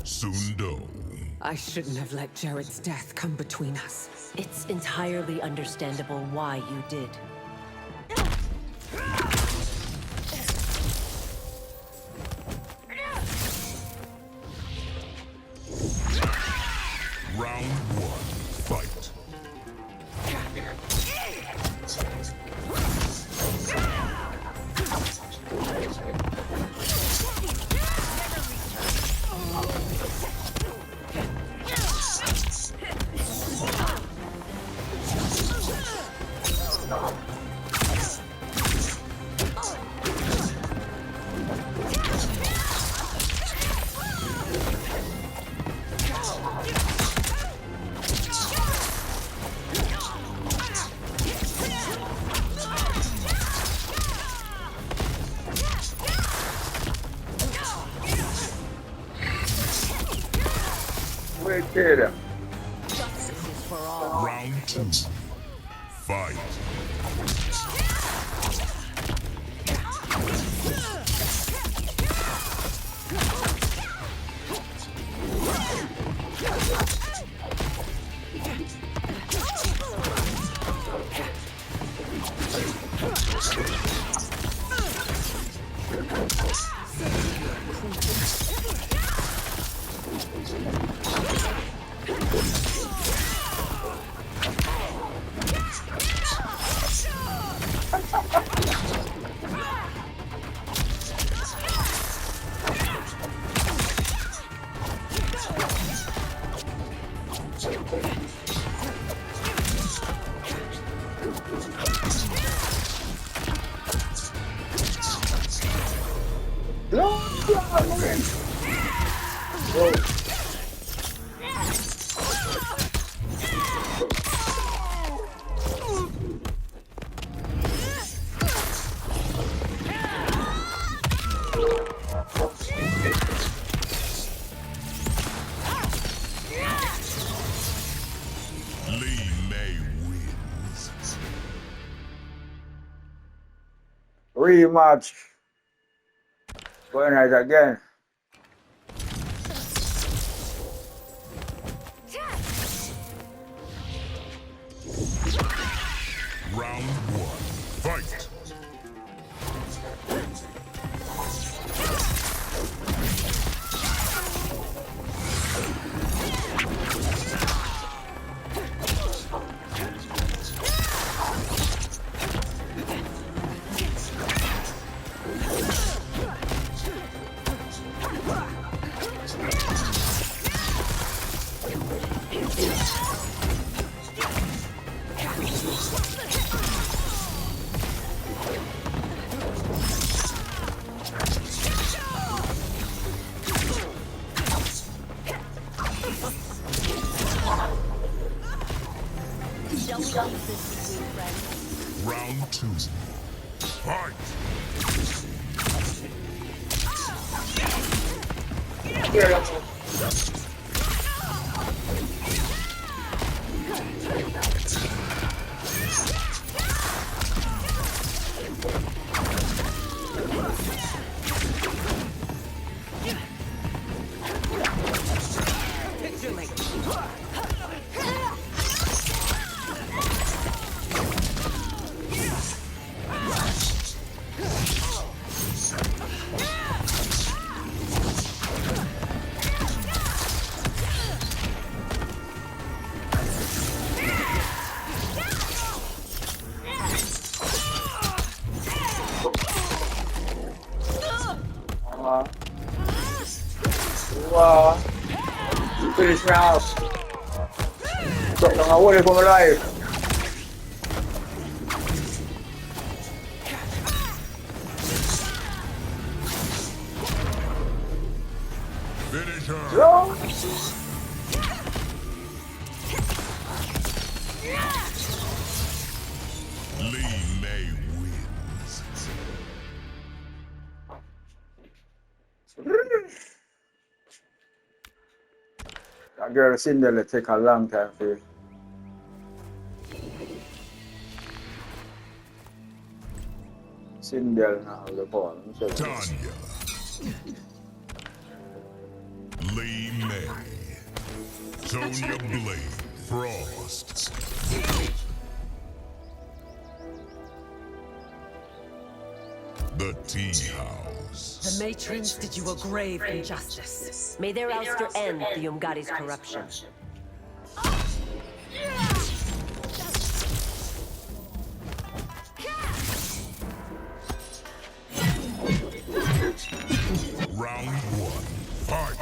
Sundo. I shouldn't have let Jared's death come between us. It's entirely understandable why you did. Round one, fight. Justice is for all. Round two, fight. Lee May wins. Rematch. Going right again. Round one, fight. Shall we leave this between friends? Round two, fight. Wow. Finish me off. Don't away from alive. Finish her. No. Lee May wins. That girl Cinderella take a long time for you. Cinderella now the ball. Tanya. Lee Sonya Blade, Frost. The Tea House. The matrons did you a grave injustice. May their ouster end the Umgadi's corruption. Round one, fight!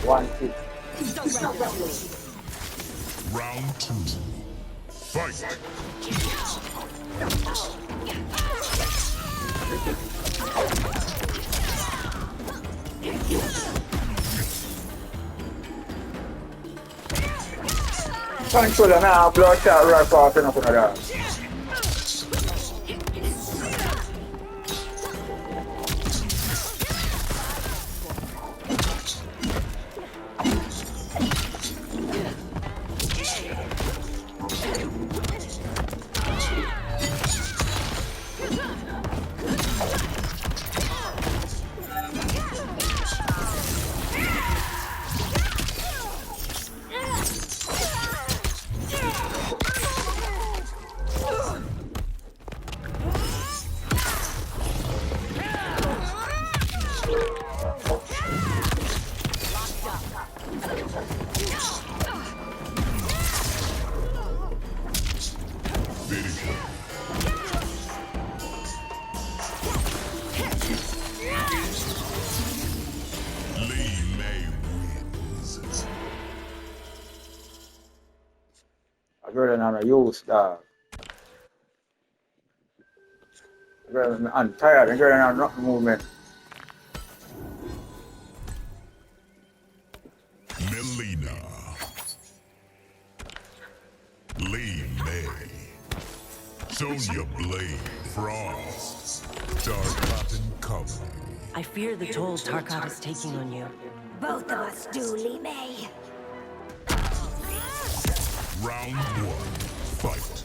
One kick. Round two, fight! ตั้งตัวแล้วนะบล็อกจากรายฟอร์เป็นอะไรกัน Girl and use that. Girl, I'm tired. And girl and not movement. Melina. Lee May. Sonya Blade, Frost. Dark and Company. I fear the toll Tarkat is taking on you. Both of us do, Li Mei. Round one, fight.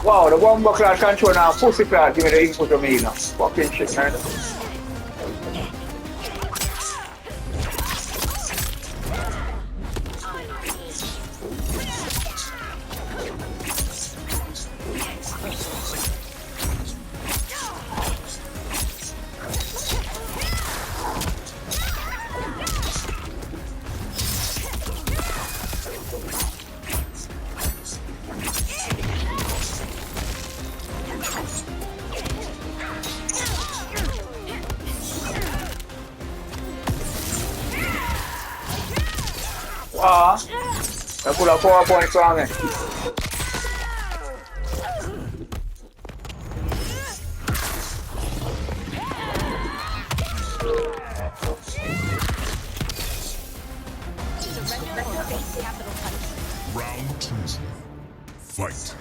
Wow, the one more class control now, pussy class, give me the input to me now. Fucking shit, man. Aku lah 4 points wrong eh. Round two, fight.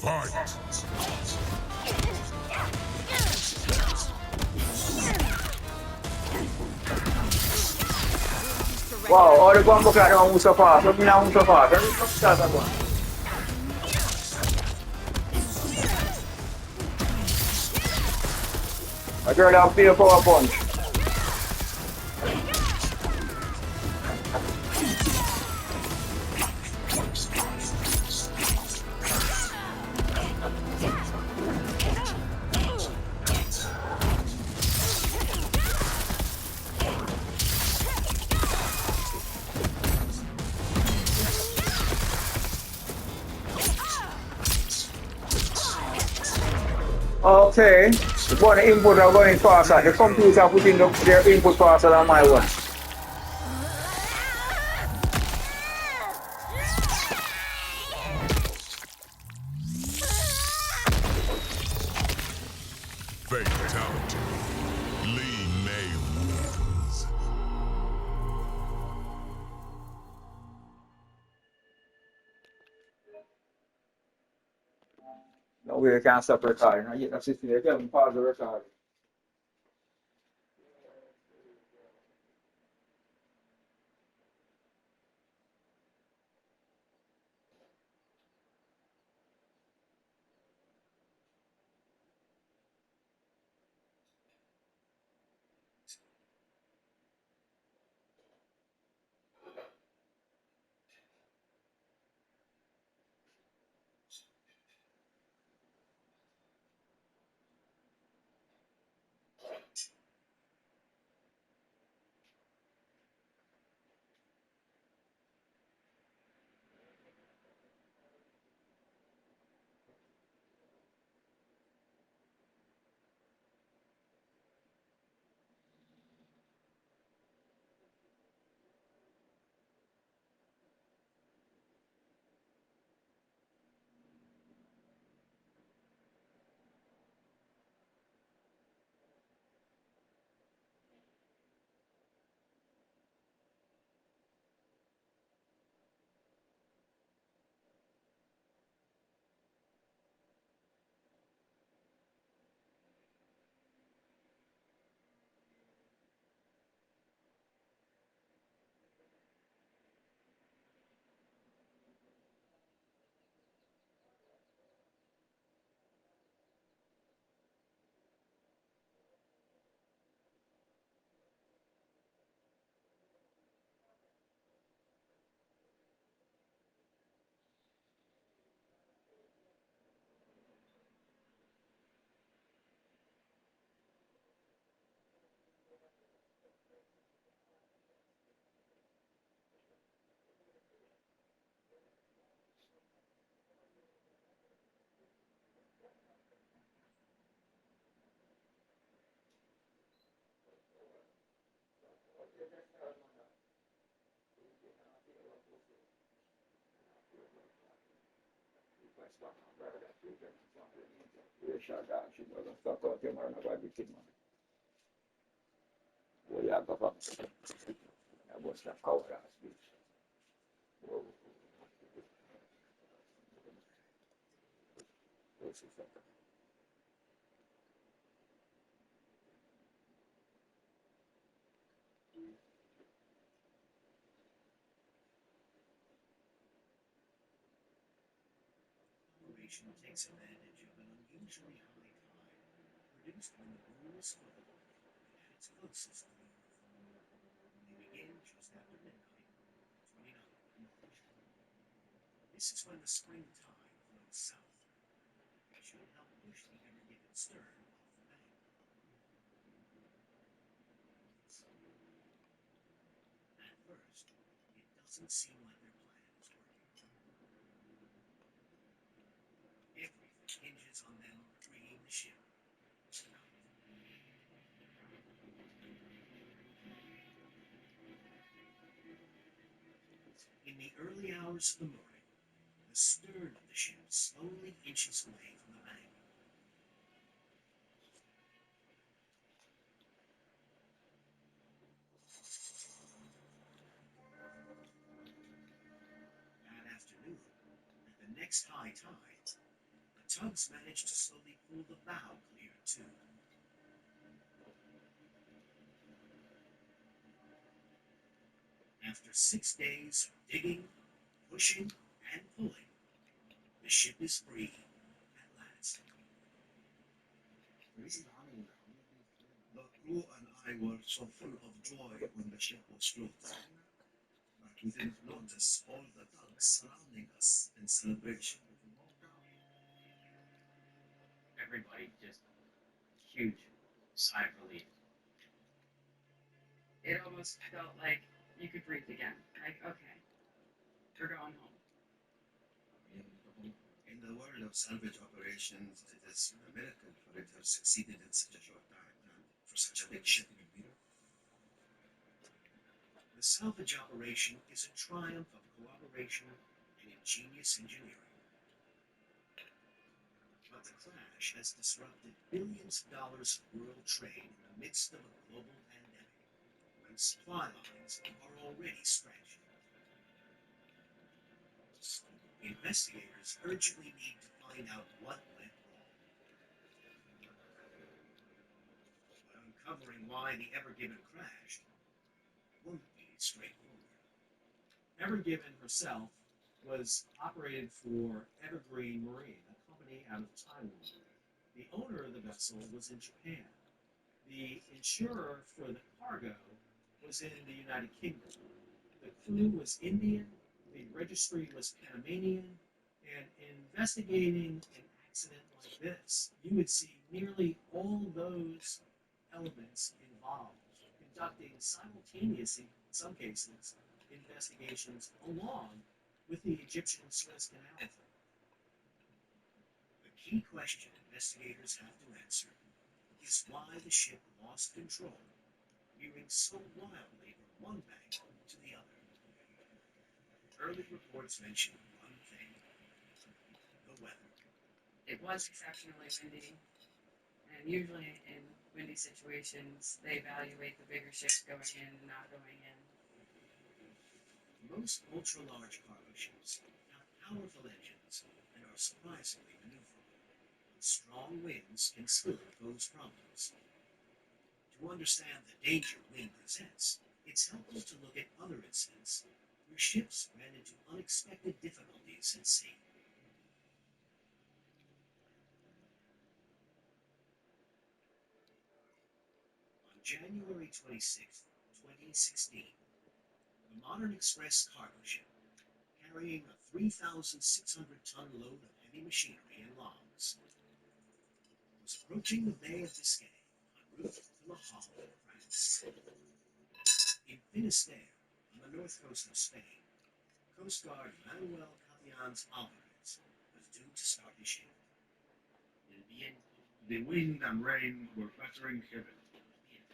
Fight! Wow, all the combo card naman mo sa pa. Sabi na mo sa pa. Ganun ka sa sa pa. I turned out feel power punch. Okay, what the input are going faster. The computers are putting their input faster than my one. Fatality. Lee May wins. No way, I can't stop recording. I get that system. I can't pause the recording. Operation takes advantage of an unusually high tide produced when the moon was full and at its closest to the Earth. They began just after midnight, 29th of March. This is when the spring tide flows south. It should help push the ever given stern off the bank. At first, it doesn't seem like their plan is working. Everything hinges on them freeing the ship tonight. In the early hours of the morning, the stern of the ship slowly inches away from the bank. That afternoon, at the next high tide, tugs managed to slowly pull the bow clear, too. After 6 days of digging, pushing, and pulling, the ship is free at last. The crew and I were so full of joy when the ship was floated, but we didn't notice all the tugs surrounding us in celebration. Everybody just huge sigh of relief. It almost felt like you could breathe again. Like, okay, we're going home. In the world of salvage operations, it is a miracle for it to have succeeded in such a short time and for such a big ship. The salvage operation is a triumph of cooperation and ingenious engineering. But the crash has disrupted billions of dollars of world trade in the midst of a global pandemic, when supply lines are already stretched. Investigators urgently need to find out what went wrong. But uncovering why the Ever Given crashed won't be straightforward. Ever Given herself was operated for Evergreen Marine, a company out of Taiwan. The owner of the vessel was in Japan. The insurer for the cargo was in the United Kingdom. The crew was Indian, the registry was Panamanian, and in investigating an accident like this, you would see nearly all those elements involved, conducting simultaneously, in some cases, investigations along with the Egyptian Suez Canal. The key question investigators have to answer is why the ship lost control, veering so wildly from one bank to the other. Early reports mention one thing: the weather. It was exceptionally windy, and usually in windy situations, they evaluate the bigger ships going in and not going in. Most ultra-large cargo ships have powerful engines and are surprisingly maneuverable. Strong winds can still pose problems. To understand the danger wind presents, it's helpful to look at other incidents where ships ran into unexpected difficulties at sea. On January 26, 2016, the Modern Express cargo ship, carrying a 3,600-ton load of heavy machinery and logs, was approaching the Bay of Biscay en route to Le Havre, France. In Finisterre, on the north coast of Spain, Coast Guard Manuel Capians Alvarez was due to start his shift. The wind and rain were battering heavily.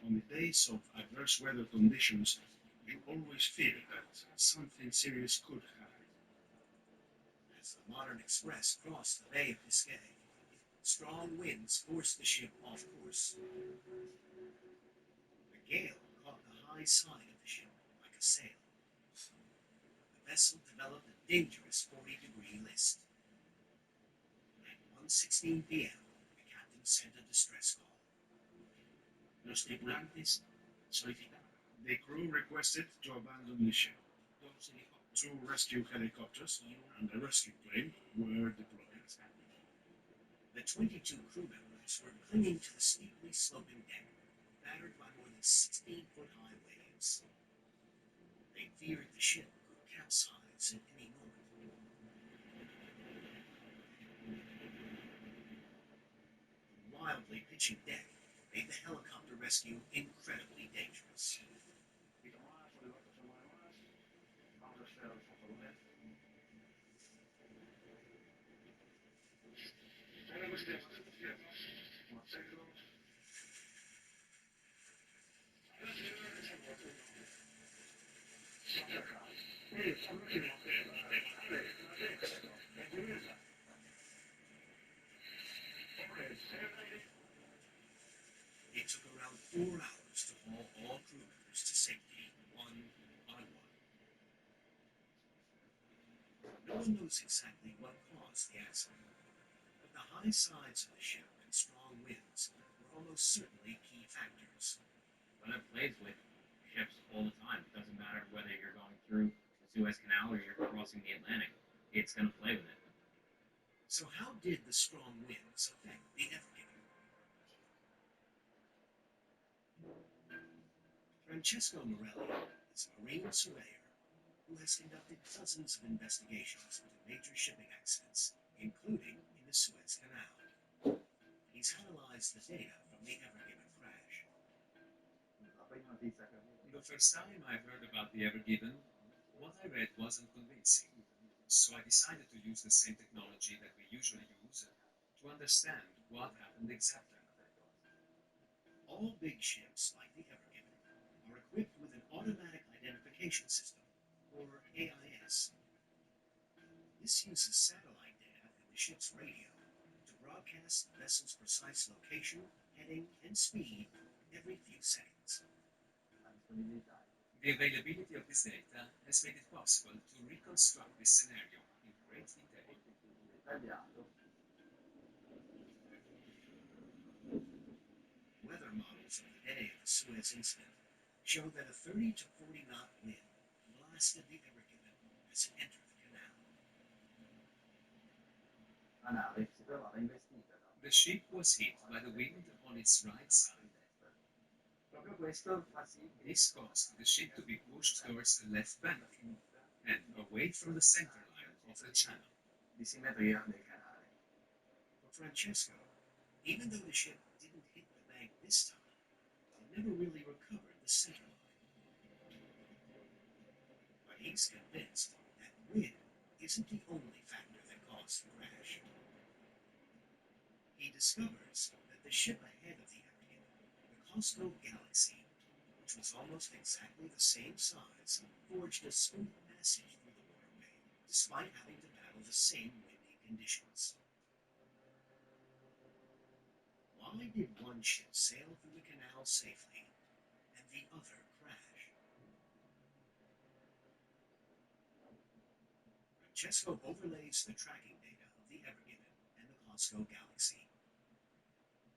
On the days of adverse weather conditions, you always fear that something serious could happen. As the Modern Express crossed the Bay of Biscay, strong winds forced the ship off course. The gale caught the high side of the ship like a sail. The vessel developed a dangerous 40-degree list. At 1:16 p.m., the captain sent a distress call. Los tripulantes solicitaron. The crew requested to abandon the ship. 2 rescue helicopters and a rescue plane were deployed. The 22 crew members were clinging to the steeply sloping deck, battered by more than 16-foot-high waves. They feared the ship could capsize at any moment. The wildly pitching deck made the helicopter rescue incredibly dangerous. It took around 4 hours to haul all crew members to safety, one by one. No one knows exactly what caused the accident, but the high sides of the ship and strong winds were almost certainly key factors. Well, it plays with ships all the time. It doesn't matter whether you're going through the Suez Canal or you're crossing the Atlantic. It's going to play with it. So how did the strong winds affect the Ever Given? Francesco Morelli is a marine surveyor who has conducted dozens of investigations into major shipping accidents, including in the Suez Canal. He's analyzed the data from the Ever Given crash. The first time I heard about the Ever Given, what I read wasn't convincing. So I decided to use the same technology that we usually use to understand what happened exactly. All big ships, like the Ever Given, are equipped with an automatic identification system, or AIS. This uses satellite data in the ship's radio to broadcast the vessel's precise location, heading, and speed every few seconds. The availability of this data has made it possible to reconstruct this scenario in great detail. Weather models of the day of the Suez incident show that a 30 to 40 knot wind blasted the Ever Given as it entered the canal. The ship was hit by the wind on its right side. This caused the ship to be pushed towards the left bank and away from the center line of the channel. For Francesco, even though the ship didn't hit the bank this time, it never really recovered the center line. But he's convinced that wind isn't the only factor that caused the crash. He discovers that the ship ahead of the Ever Given, the Costco Galaxy, which was almost exactly the same size, forged a smooth passage through the waterway, despite having to battle the same windy conditions. Why did one ship sail through the canal safely and the other crash? Francesco overlays the tracking data of the Ever Given and the Costco Galaxy.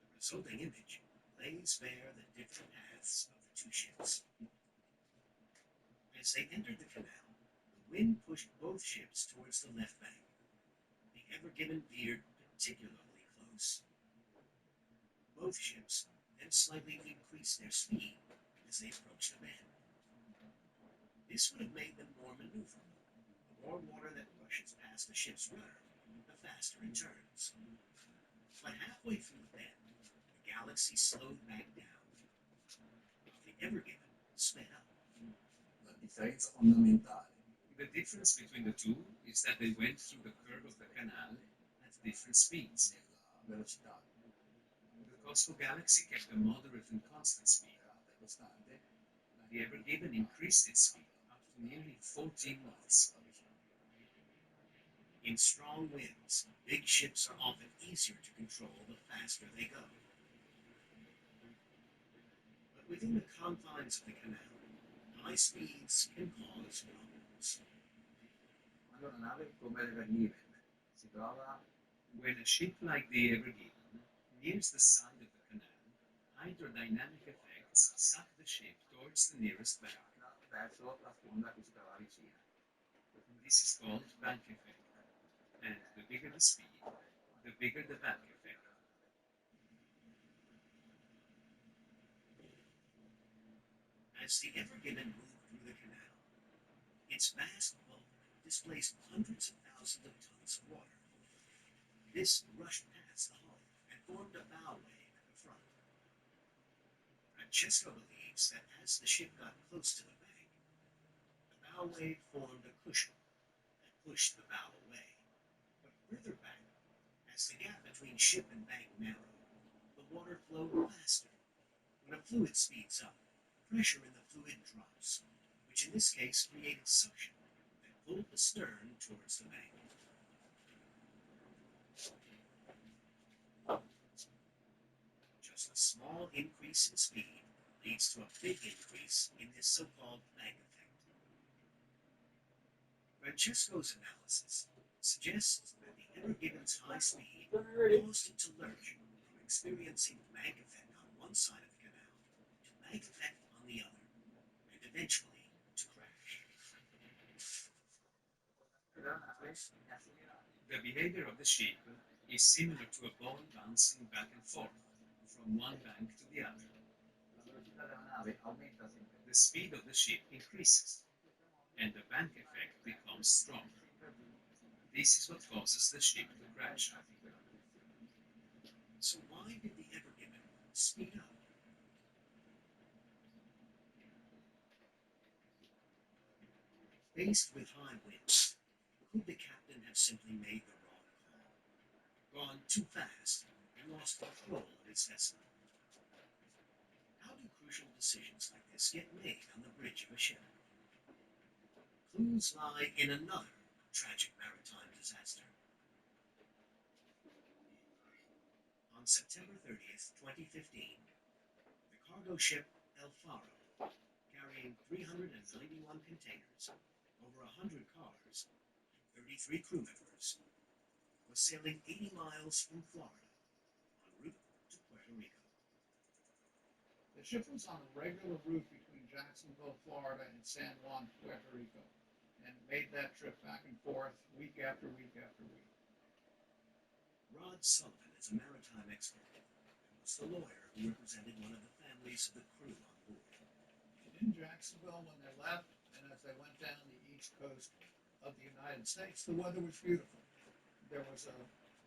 The resulting image lays bare the different paths of the two ships. As they entered the canal, the wind pushed both ships towards the left bank. The Ever Given veered particularly close. Both ships then slightly increased their speed as they approached the bend. This would have made them more maneuverable. The more water that rushes past the ship's rudder, the faster it turns. But halfway through the bend, the Galaxy slowed back down. The Ever Given sped up. The difference between the two is that they went through the curve of the canal at different speeds. The Costco Galaxy kept a moderate and constant speed. The Ever Given increased its speed up to nearly 14 knots. In strong winds, big ships are often easier to control the faster they go. But within the confines of the canal, high speeds can cause problems. When a ship like the Ever Given nears the side of the canal, hydrodynamic effects suck the ship towards the nearest bank. This is called bank effect, and the bigger the speed, the bigger the bank effect. As the Ever Given moved through the canal, its vast bulk displaced hundreds of thousands of tons of water. This rushed past the hull and formed a bow wave at the front. Francesco believes that as the ship got close to the bank, the bow wave formed a cushion that pushed the bow away. But further back, as the gap between ship and bank narrowed, the water flowed faster. When a fluid speeds up, pressure in the fluid drops, which in this case created suction that pulled the stern towards the bank. Just a small increase in speed leads to a big increase in this so-called bank effect. Francesco's analysis suggests that the Ever Given's high speed caused it to lurch from experiencing mag effect on one side of the canal to mag effect on the other, and eventually to crash. The behavior of the ship is similar to a ball bouncing back and forth from one bank to the other. The speed of the ship increases, and the bank effect becomes stronger. This is what causes the ship to crash. So why did the Ever Given speed up? Faced with high winds, could the captain have simply made the wrong call, gone too fast, and lost control of his vessel? How do crucial decisions like this get made on the bridge of a ship? Clues lie in another tragic maritime disaster. On September 30th, 2015, the cargo ship El Faro, carrying 391 containers, over 100 cars, 33 crew members, was sailing 80 miles from Florida en route to Puerto Rico. The ship was on a regular route between Jacksonville, Florida, and San Juan, Puerto Rico, and made that trip back and forth week after week after week. Rod Sullivan is a maritime expert and was the lawyer who represented one of the families of the crew on board. In Jacksonville, when they left, and as they went down the east coast of the United States, the weather was beautiful. There was a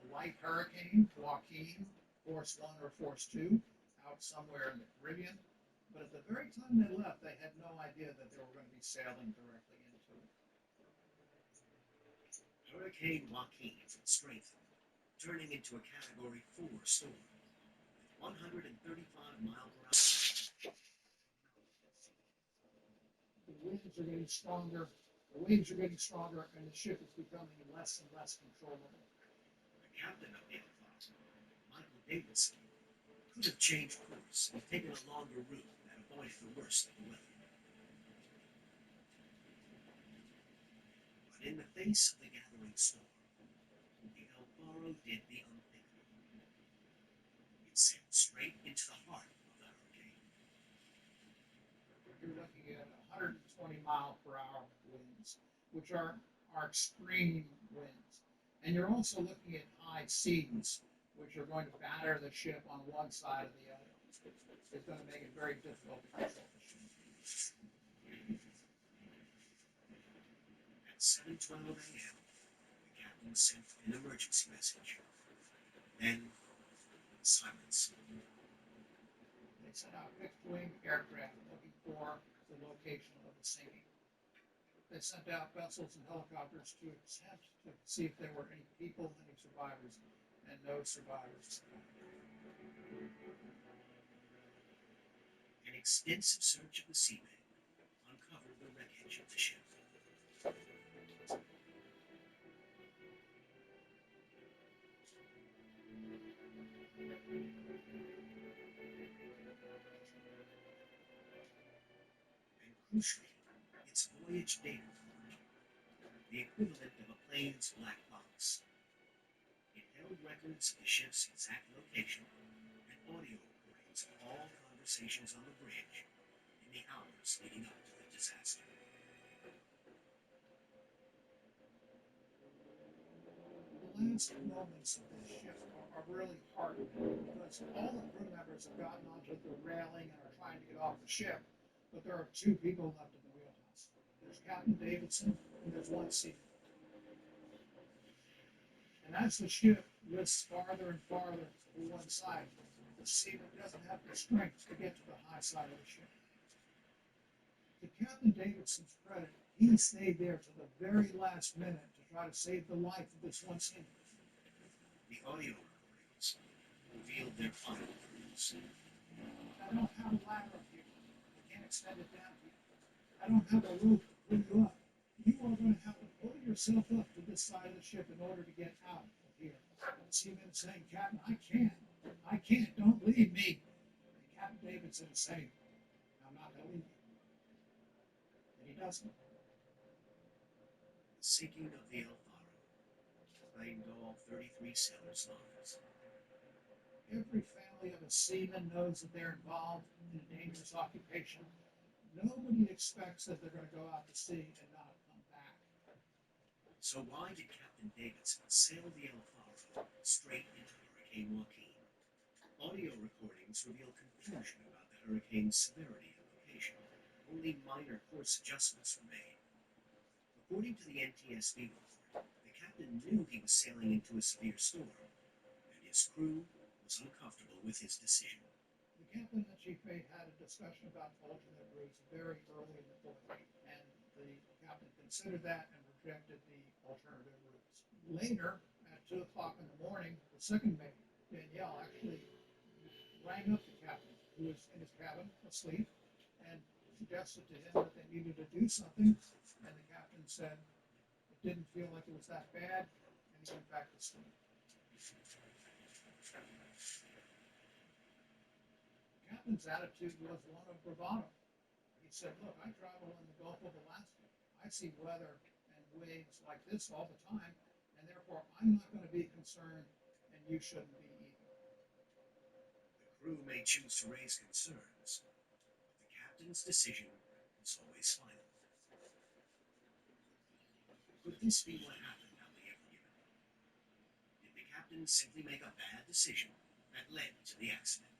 light hurricane, Joaquin, force 1 or force 2, out somewhere in the Caribbean, but at the very time they left, they had no idea that they were going to be sailing directly into it. Hurricane Joaquin strengthened, turning into a Category 4 storm with 135 mile per hour. The winds are getting stronger, the waves are getting stronger, and the ship is becoming less and less controllable. The captain of the El Faro, Michael Davidson, could have changed course and taken a longer route that avoided the worst of the weather. But in the face of the gathering storm, the El Faro did the unthinkable. It sailed straight into the heart of the hurricane. You're looking at 120 mile per hour winds, which are extreme winds. And you're also looking at high seas, which are going to batter the ship on one side or the other. It's going to make it very difficult to control the ship. At 7:12 a.m., the captain sent an emergency message. Then, silence. They sent out fixed-wing aircraft looking for the location of the sinking. They sent out vessels and helicopters to attempt to see if there were any people, any survivors, and no survivors. An extensive search of the seabed uncovered the wreckage of the ship. And crucially, its voyage data report, the equivalent of a plane's black box. It held records of the ship's exact location and audio recordings of all conversations on the bridge in the hours leading up to the disaster. The last moments of this ship are really hard because all the crew members have gotten onto the railing and are trying to get off the ship, but there are 2 people left in the wheelhouse. There's Captain Davidson and there's one seaman. And as the ship lifts farther and farther to one side, the seaman doesn't have the strength to get to the high side of the ship. To Captain Davidson's credit, he stayed there to the very last minute to try to save the life of this one seaman. The audio recordings revealed their final words. I don't have a ladder up here. I can't extend it down here. I don't have a rope to pull you up. You are going to have to pull yourself up to this side of the ship in order to get out of here. The seaman is saying, Captain, I can't, don't leave me. And Captain Davidson is saying, I'm not going to leave you. And he doesn't. The sinking of the El Faro claimed all 33 sailors' lives. Every family of a seaman knows that they're involved in a dangerous occupation. Nobody expects that they're going to go out to sea and not come back. So why did Captain Davidson sail the Alfaro straight into Hurricane Joaquin? Audio recordings reveal confusion about the hurricane's severity and location. Only minor course adjustments were made. According to the NTSB report, the captain knew he was sailing into a severe storm, and his crew was uncomfortable with his decision. The captain and chief mate had a discussion about alternate routes very early in the voyage, and the captain considered that and rejected the alternative routes. Later, at 2 o'clock in the morning, the second mate, Danielle, actually rang up the captain, who was in his cabin asleep, and suggested to him that they needed to do something, and the captain said it didn't feel like it was that bad, and he went back to sleep. The captain's attitude was one of bravado. He said, look, I travel in the Gulf of Alaska. I see weather and waves like this all the time, and therefore I'm not going to be concerned, and you shouldn't be either. The crew may choose to raise concerns, but the captain's decision was always final. Could this be what happened on the Ever Given? Did the captain simply make a bad decision that led to the accident?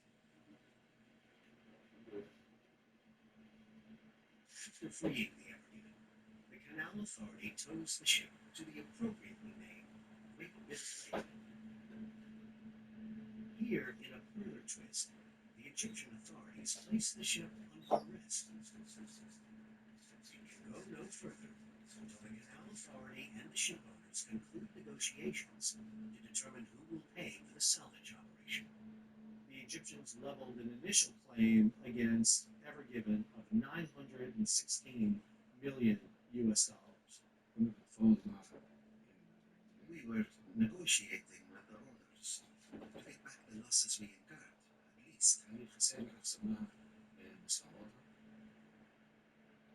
After freeing the Ever Given, the Canal Authority tows the ship to the appropriately named Great River Lake. Here, in a further twist, the Egyptian authorities place the ship under arrest. It can go no further until the Canal Authority and the ship owners conclude negotiations to determine who will pay for the salvage operation. The Egyptians leveled an initial claim against Ever Given of $916 million US. We were negotiating with the owners to get back the losses we incurred, at least.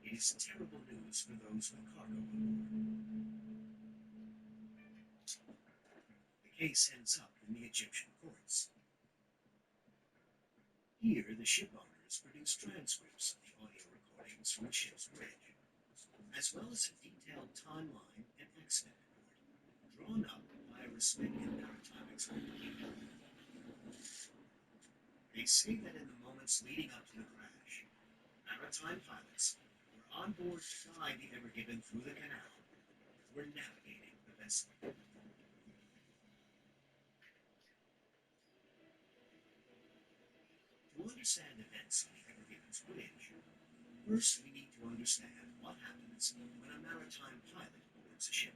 It is terrible news for those with cargo on board. The case ends up in the Egyptian courts. Here, the ship owners produce transcripts of the audio recordings from the ship's bridge, as well as a detailed timeline and accident report, drawn up by a respected maritime expert. They say that in the moments leading up to the crash, maritime pilots were on board to guide the Ever Given through the canal, were navigating the vessel. To understand events on the Ever Given's bridge, first we need to understand what happens when a maritime pilot boards a ship.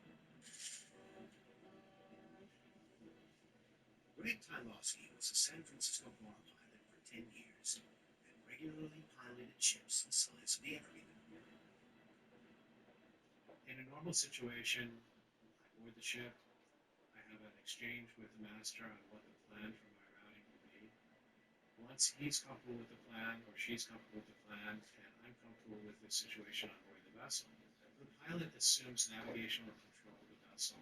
Greg Tylowski was a San Francisco bar pilot for 10 years and regularly piloted ships the size of the Ever Given. In a normal situation, I board the ship, I have an exchange with the master on what the plan for my routing will be. Once he's comfortable with the plan, or she's comfortable with the plan, and I'm comfortable with the situation on board the vessel, the pilot assumes navigational control of the vessel.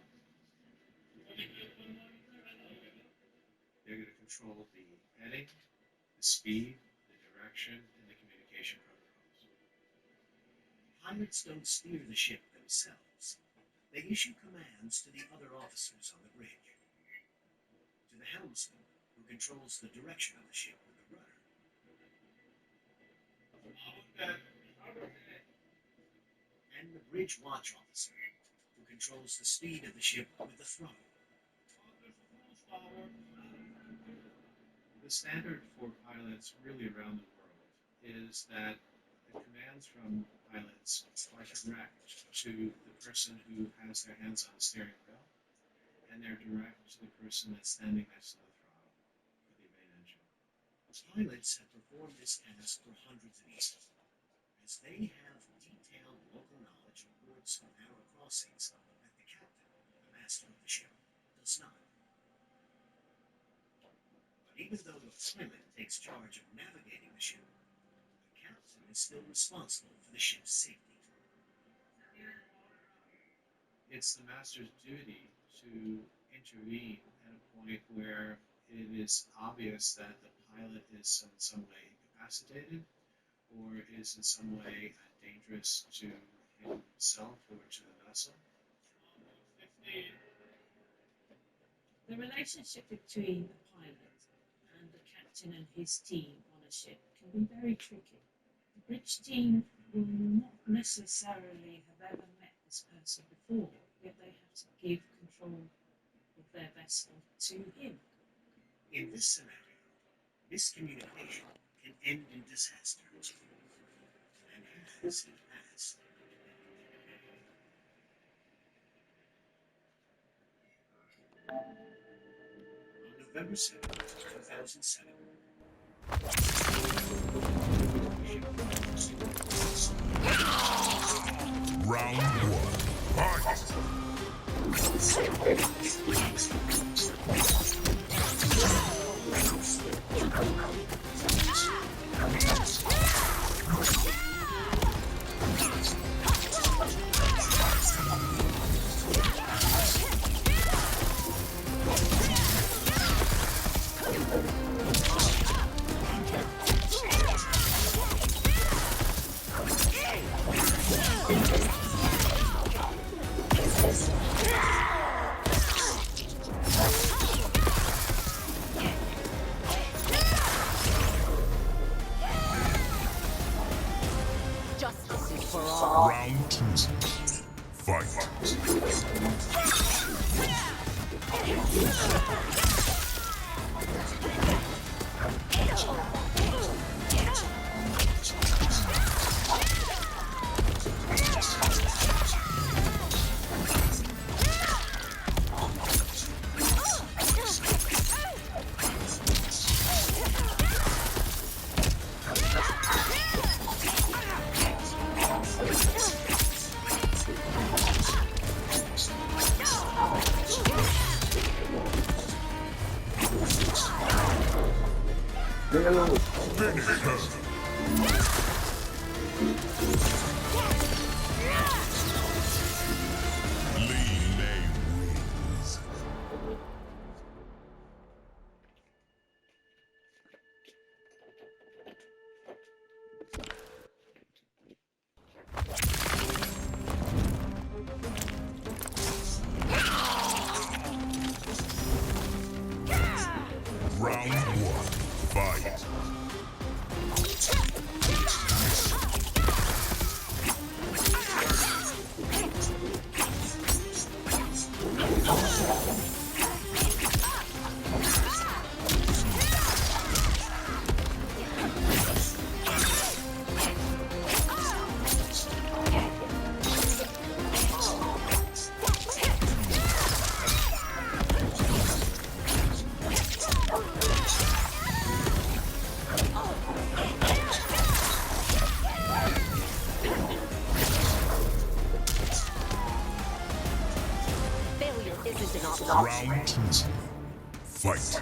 They're going to control the heading, the speed, the direction, and the communication protocols. Pilots don't steer the ship themselves. They issue commands to the other officers on the bridge. To the helmsman, who controls the direction of the ship with the rudder. And the bridge watch officer, who controls the speed of the ship with the throttle. The standard for pilots really around the world is that the commands from pilots are direct to the person who has their hands on the steering wheel, and they're direct to the person that's standing next to the throttle for the main engine. Pilots have performed this task for hundreds of years, as they have detailed local knowledge of ports and narrow crossings that the captain, the master of the ship, does not. But even though the pilot takes charge of navigating the ship, the captain is still responsible for the ship's safety. It's the master's duty to intervene at a point where it is obvious that the pilot is in some way incapacitated or is in some way dangerous to himself or to the vessel? The relationship between the pilot and the captain and his team on a ship can be very tricky. The bridge team will not necessarily have ever met this person before, yet they have to give control of their vessel to him. In this scenario, miscommunication can end in disaster. And has in the past. On November 7th, 2007. Round one. Fight! Justice is for all. Round two. Fight! Finish her! Lee May wins. Round one. Fight! Failure isn't an option. Round two. Fight!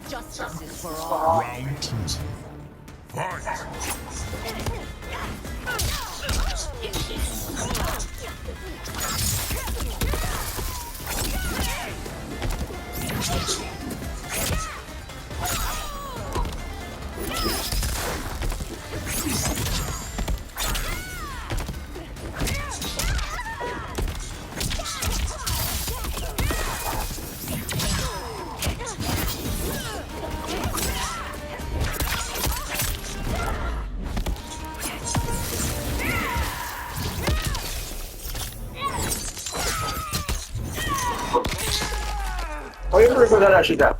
Justice is for all. Round two. Fight. Oye, profesor de la chica.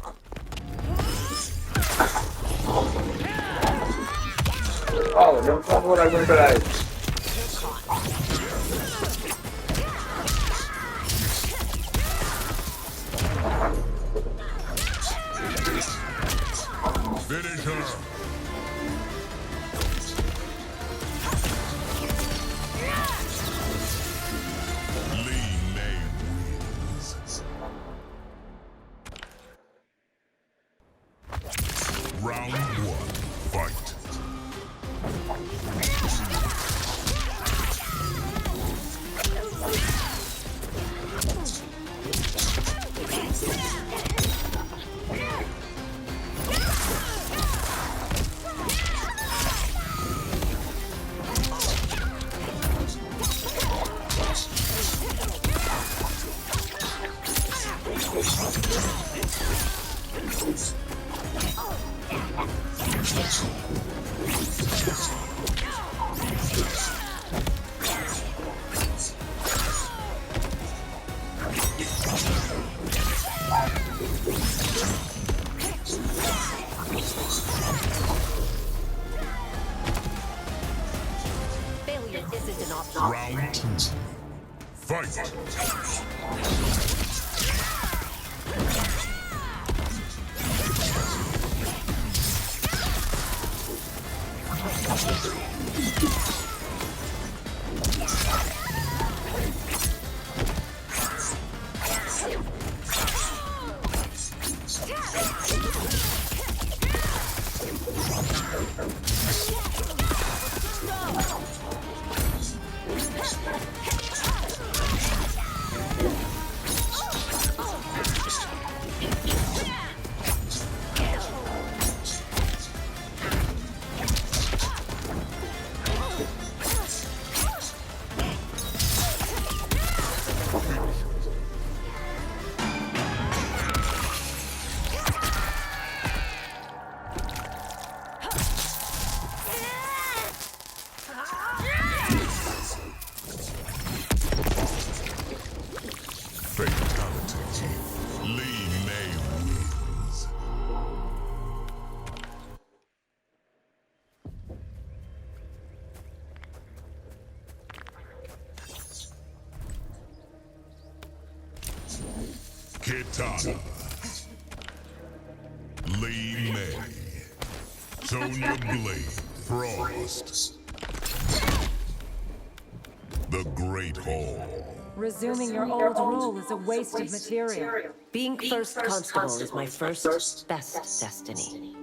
Oh, no puedo algún pedazo. Finish her. Lee May wins. Round one. Fight. Failure isn't an option. Round two. Fight. Fatality. Lee May wins. Kitana. Lee May. Sonya Blade. Frost. The Great Hall. Resuming your old role is a waste of material. Being first constable is my first best destiny.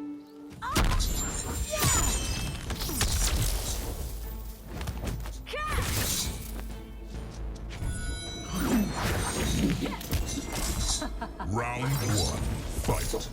Round one. Fight.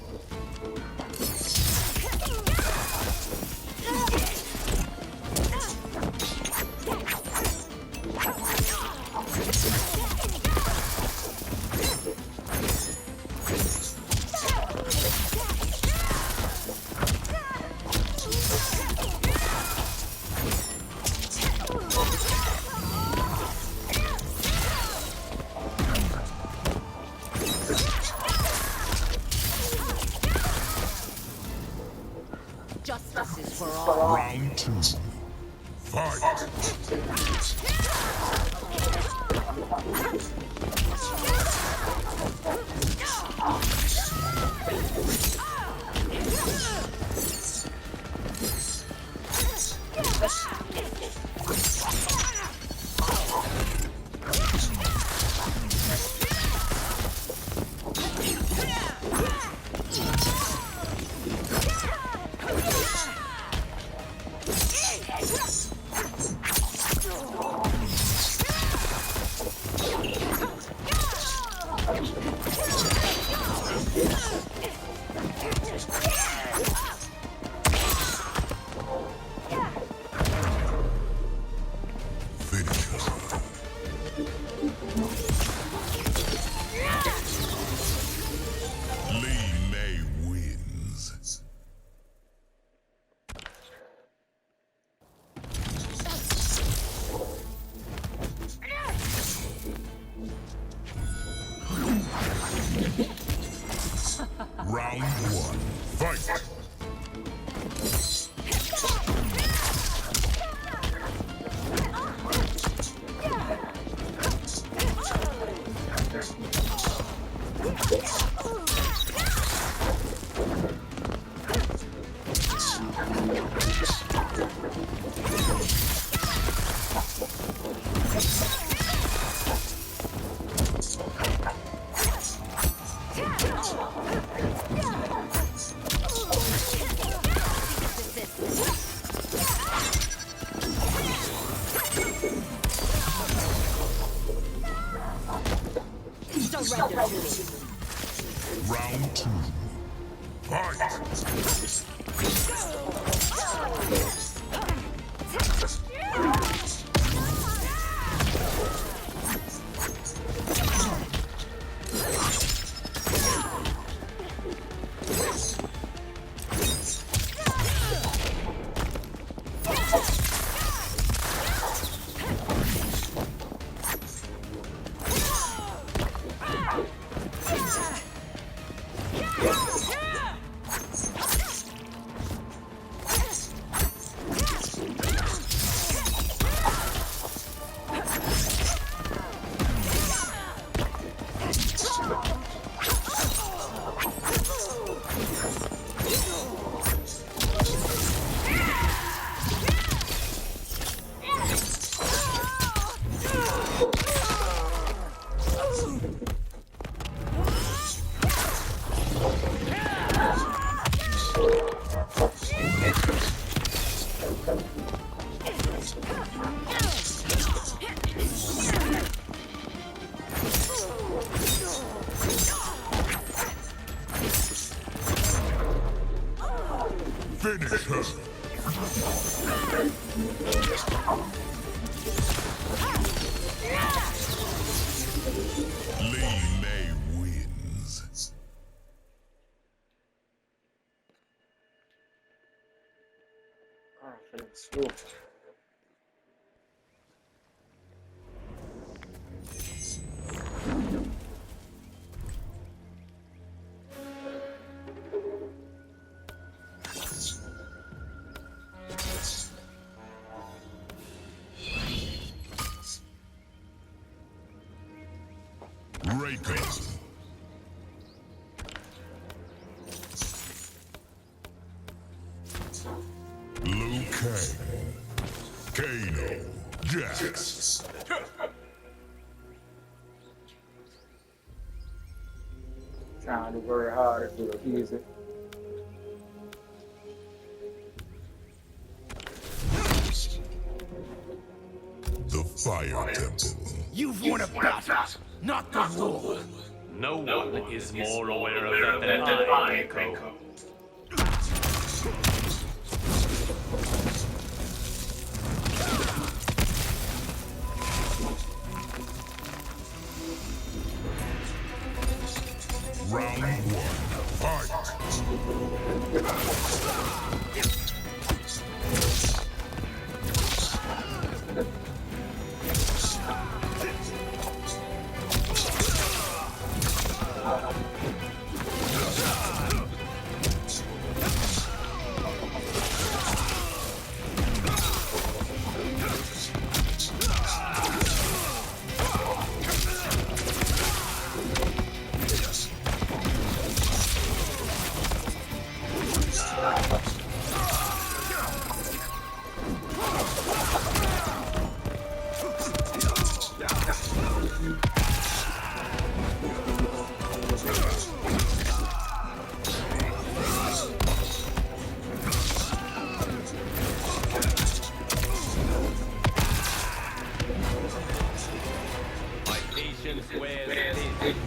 Round one, fight! Surrender to me. Round two, fight! Finish her! Lee May wins. Confidence. Ooh. Reiko. Liu Kang. Kano. Jax. Trying to very hard to do it easy. The Fire Temple. You've won a battle, not the war. No one is more aware of that than I, Echo. Round one,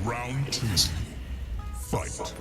Round two, fight.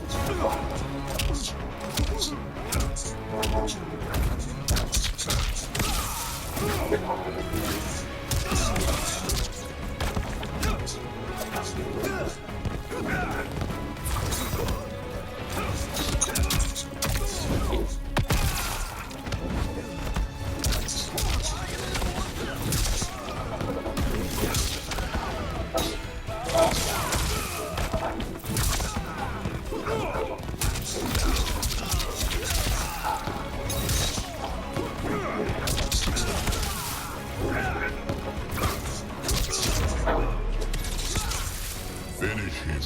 him.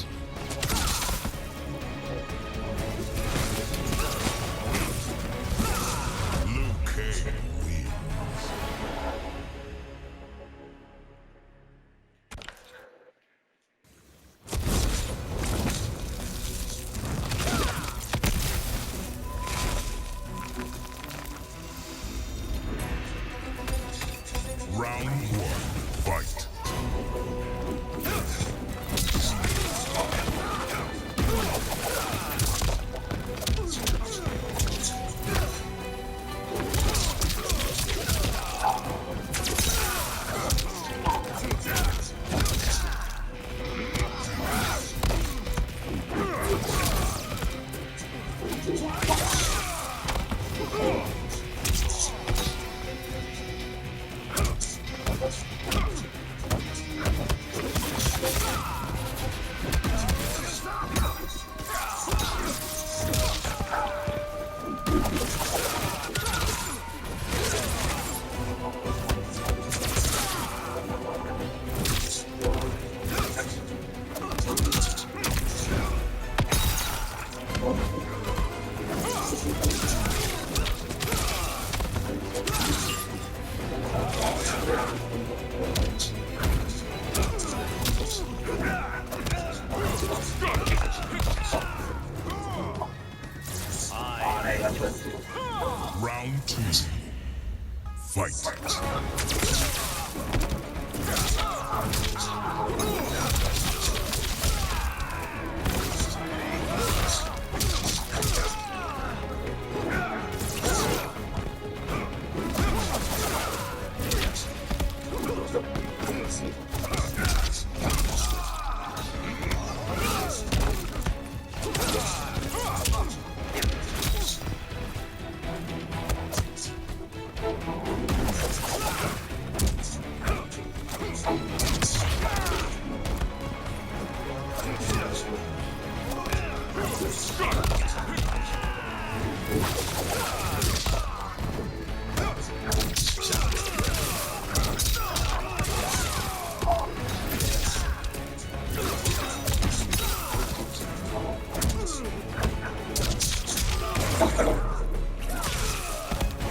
Liu Kang wins. Round one, fight. Round two, fight.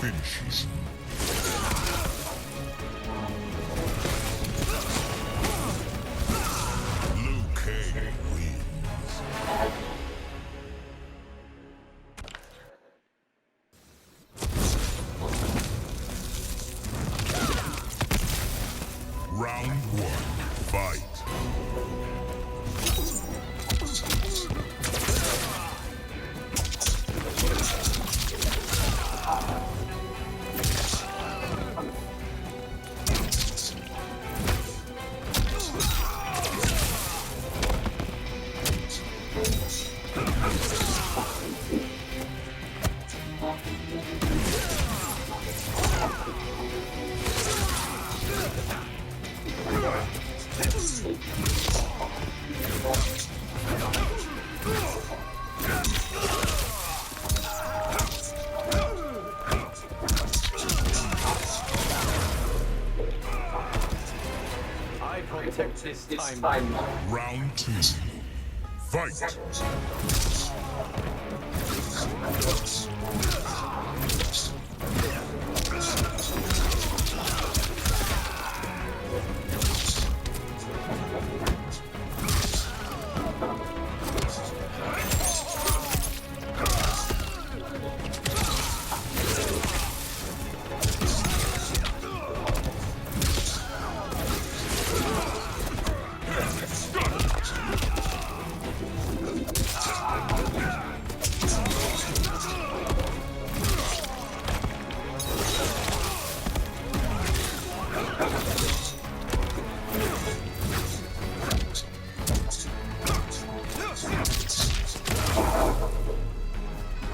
Finishes. Liu Kang wins. Round one, fight. I protect this time. Round two, fight.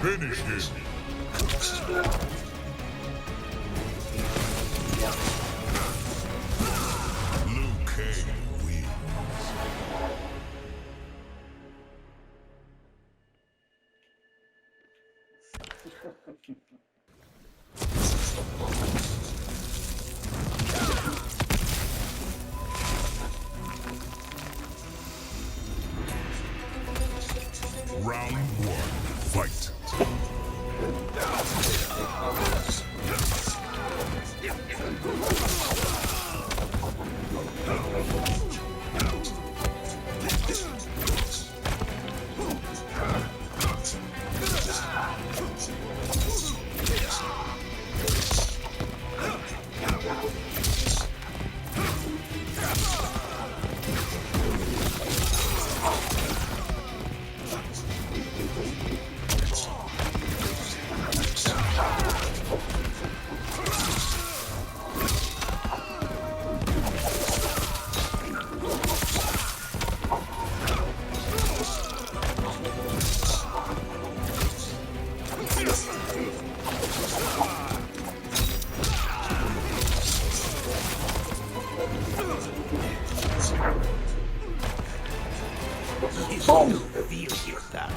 Finish him. Liu Kang wins. Round one, fight.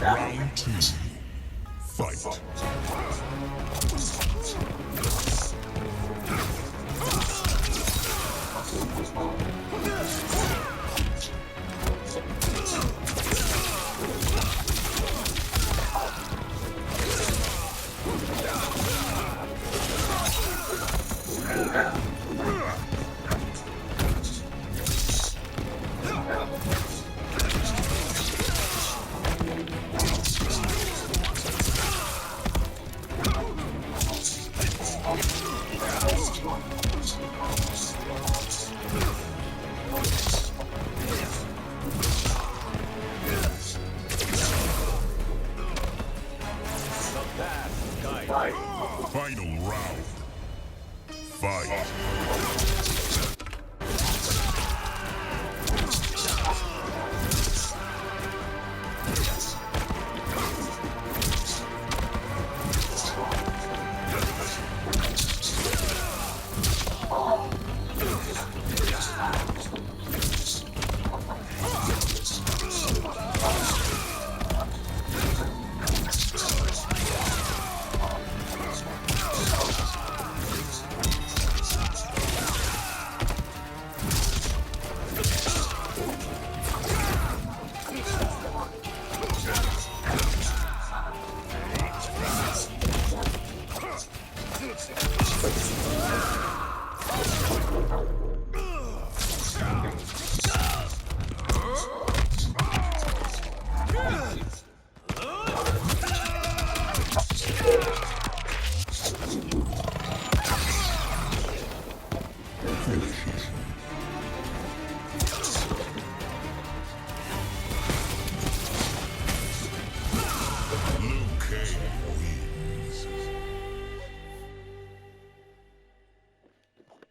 Round two, fight. Final round. Fight.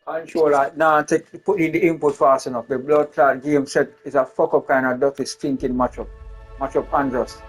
Controller nah put in the input fast enough. The blood clot game set is a fuck up kind of dirty stinking matchup. Matchup unjust.